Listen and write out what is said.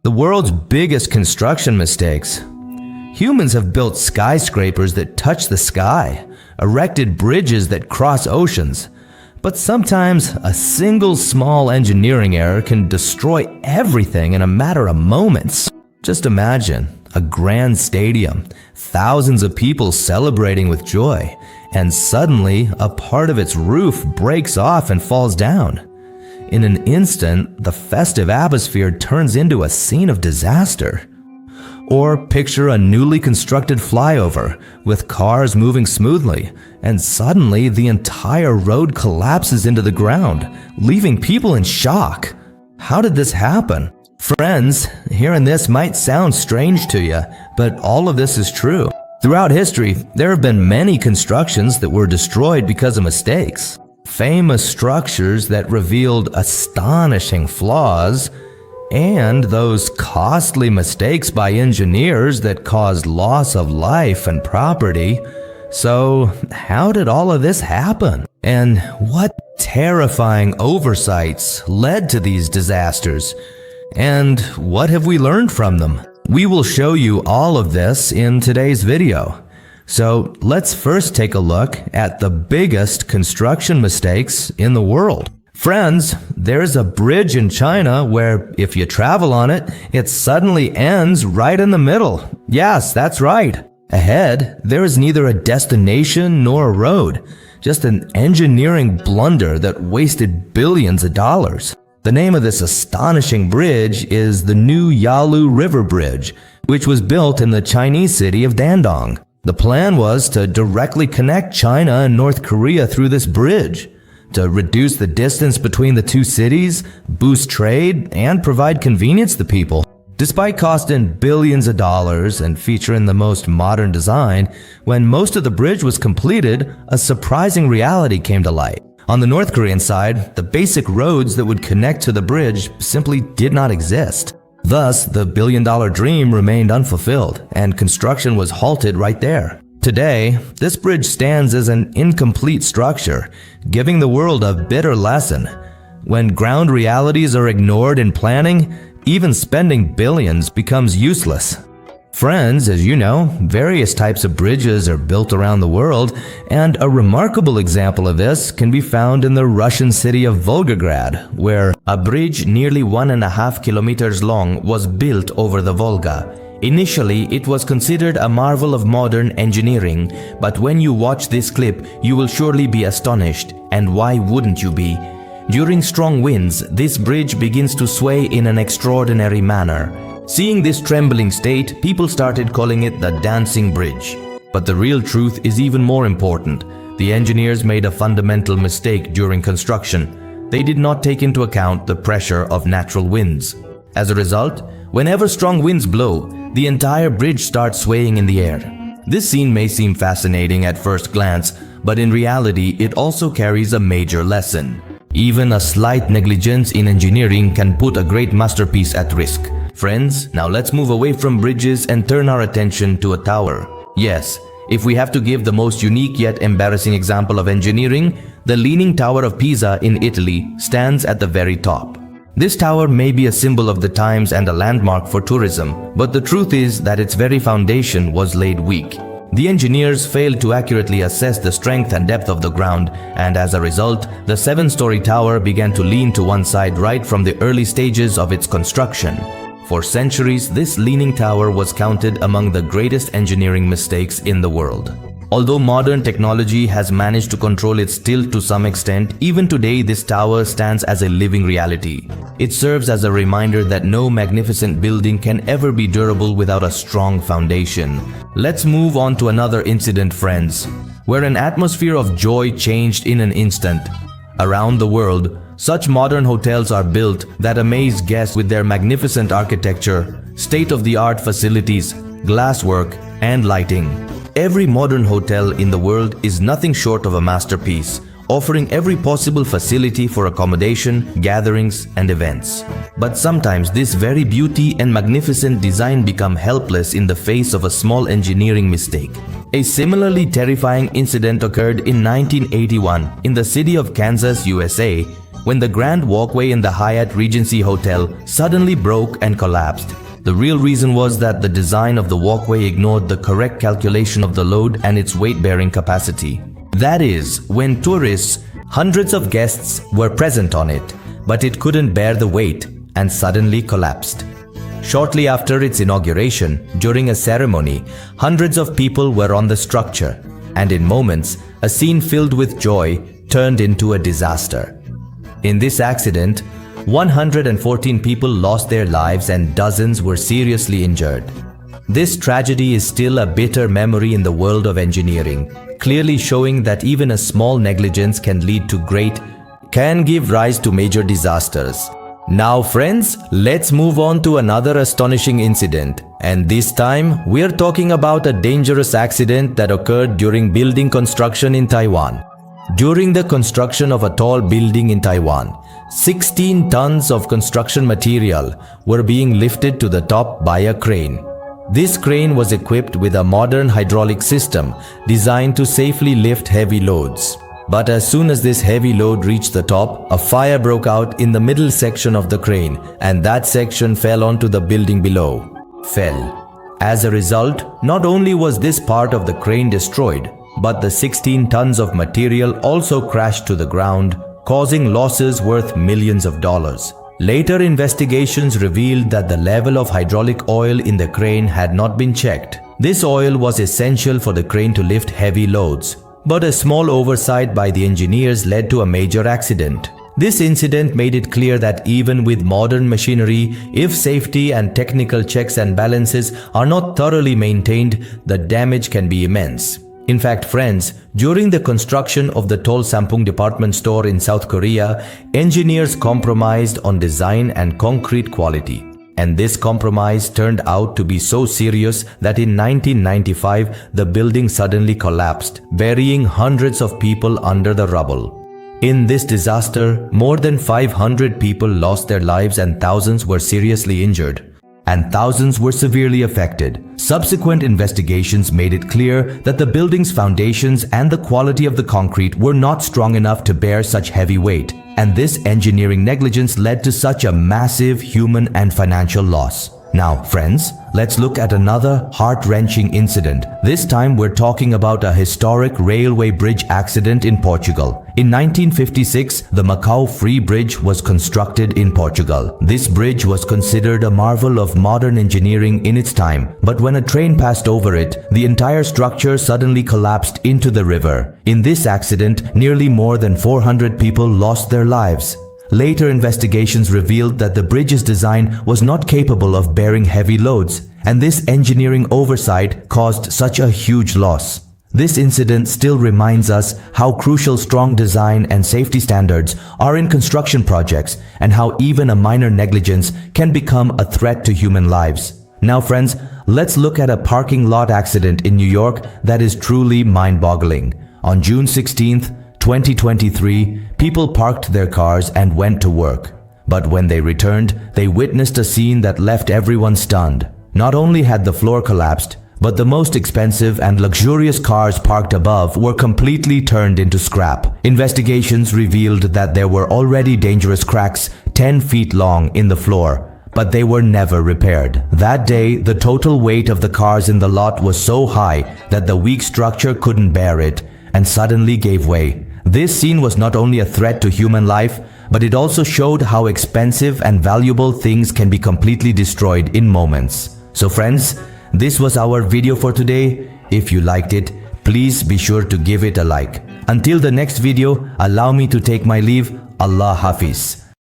The world's biggest construction mistakes. Humans have built skyscrapers that touch the sky, erected bridges that cross oceans, but sometimes a single small engineering error can destroy everything in a matter of moments. Just imagine a grand stadium, thousands of people celebrating with joy, and suddenly a part of its roof breaks off and falls down. In an instant, the festive atmosphere turns into a scene of disaster. Or picture a newly constructed flyover with cars moving smoothly, and suddenly the entire road collapses into the ground, leaving people in shock. How did this happen? Friends, hearing this might sound strange to you, but all of this is true. Throughout history, there have been many constructions that were destroyed because of mistakes. Famous structures that revealed astonishing flaws, and those costly mistakes by engineers that caused loss of life and property. So, how did all of this happen? And what terrifying oversights led to these disasters? And what have we learned from them? We will show you all of this in today's video. So, let's first take a look at the biggest construction mistakes in the world. Friends, there's a bridge in China where if you travel on it, it suddenly ends right in the middle. Yes, that's right. Ahead, there is neither a destination nor a road, just an engineering blunder that wasted billions of dollars. The name of this astonishing bridge is the New Yalu River Bridge, which was built in the Chinese city of Dandong. The plan was to directly connect China and North Korea through this bridge, to reduce the distance between the two cities, boost trade, and provide convenience to people. Despite costing billions of dollars and featuring the most modern design, when most of the bridge was completed, a surprising reality came to light. On the North Korean side, the basic roads that would connect to the bridge simply did not exist. Thus, the billion-dollar dream remained unfulfilled, and construction was halted right there. Today, this bridge stands as an incomplete structure, giving the world a bitter lesson. When ground realities are ignored in planning, even spending billions becomes useless. Friends, as you know, various types of bridges are built around the world, and a remarkable example of this can be found in the Russian city of Volgograd, where a bridge nearly 1.5 kilometers long was built over the Volga. Initially, it was considered a marvel of modern engineering, but when you watch this clip, you will surely be astonished. And why wouldn't you be? During strong winds, this bridge begins to sway in an extraordinary manner. Seeing this trembling state, people started calling it the dancing bridge. But the real truth is even more important. The engineers made a fundamental mistake during construction. They did not take into account the pressure of natural winds. As a result, whenever strong winds blow, the entire bridge starts swaying in the air. This scene may seem fascinating at first glance, but in reality, it also carries a major lesson. Even a slight negligence in engineering can put a great masterpiece at risk. Friends, now let's move away from bridges and turn our attention to a tower. Yes, if we have to give the most unique yet embarrassing example of engineering, the Leaning Tower of Pisa in Italy stands at the very top. This tower may be a symbol of the times and a landmark for tourism, but the truth is that its very foundation was laid weak. The engineers failed to accurately assess the strength and depth of the ground, and as a result, the 7-story tower began to lean to one side right from the early stages of its construction. For centuries, this leaning tower was counted among the greatest engineering mistakes in the world. Although modern technology has managed to control its tilt to some extent, even today this tower stands as a living reality. It serves as a reminder that no magnificent building can ever be durable without a strong foundation. Let's move on to another incident, friends, where an atmosphere of joy changed in an instant. Around the world, such modern hotels are built that amaze guests with their magnificent architecture, state-of-the-art facilities, glasswork, and lighting. Every modern hotel in the world is nothing short of a masterpiece, offering every possible facility for accommodation, gatherings, and events. But sometimes this very beauty and magnificent design become helpless in the face of a small engineering mistake. A similarly terrifying incident occurred in 1981 in the city of Kansas, USA, when the grand walkway in the Hyatt Regency Hotel suddenly broke and collapsed. The real reason was that the design of the walkway ignored the correct calculation of the load and its weight-bearing capacity. That is, when tourists, hundreds of guests were present on it, but it couldn't bear the weight and suddenly collapsed. Shortly after its inauguration, during a ceremony, hundreds of people were on the structure, and in moments, a scene filled with joy turned into a disaster. In this accident, 114 people lost their lives and dozens were seriously injured. This tragedy is still a bitter memory in the world of engineering, clearly showing that even a small negligence can give rise to major disasters. Now friends, let's move on to another astonishing incident. And this time, we're talking about a dangerous accident that occurred during building construction in Taiwan. During the construction of a tall building in Taiwan, 16 tons of construction material were being lifted to the top by a crane. This crane was equipped with a modern hydraulic system designed to safely lift heavy loads. But as soon as this heavy load reached the top, a fire broke out in the middle section of the crane, and that section fell onto the building below. As a result, not only was this part of the crane destroyed, but the 16 tons of material also crashed to the ground, causing losses worth millions of dollars. Later investigations revealed that the level of hydraulic oil in the crane had not been checked. This oil was essential for the crane to lift heavy loads, but a small oversight by the engineers led to a major accident. This incident made it clear that even with modern machinery, if safety and technical checks and balances are not thoroughly maintained, the damage can be immense. In fact, friends, during the construction of the Tol Sampung department store in South Korea, engineers compromised on design and concrete quality. And this compromise turned out to be so serious that in 1995, the building suddenly collapsed, burying hundreds of people under the rubble. In this disaster, more than 500 people lost their lives and thousands were seriously injured. And thousands were severely affected. Subsequent investigations made it clear that the building's foundations and the quality of the concrete were not strong enough to bear such heavy weight, and this engineering negligence led to such a massive human and financial loss. Now, friends, let's look at another heart-wrenching incident. This time we're talking about a historic railway bridge accident in Portugal. In 1956, the Macau Free Bridge was constructed in Portugal. This bridge was considered a marvel of modern engineering in its time, but when a train passed over it, the entire structure suddenly collapsed into the river. In this accident, nearly more than 400 people lost their lives. Later investigations revealed that the bridge's design was not capable of bearing heavy loads, and this engineering oversight caused such a huge loss. This incident still reminds us how crucial strong design and safety standards are in construction projects and how even a minor negligence can become a threat to human lives. Now friends, let's look at a parking lot accident in New York that is truly mind-boggling. On June 16th, 2023, people parked their cars and went to work. But when they returned, they witnessed a scene that left everyone stunned. Not only had the floor collapsed, but the most expensive and luxurious cars parked above were completely turned into scrap. Investigations revealed that there were already dangerous cracks 10 feet long in the floor, but they were never repaired. That day, the total weight of the cars in the lot was so high that the weak structure couldn't bear it and suddenly gave way. This scene was not only a threat to human life, but it also showed how expensive and valuable things can be completely destroyed in moments. So friends, this was our video for today. If you liked it, please be sure to give it a like. Until the next video, allow me to take my leave. Allah Hafiz.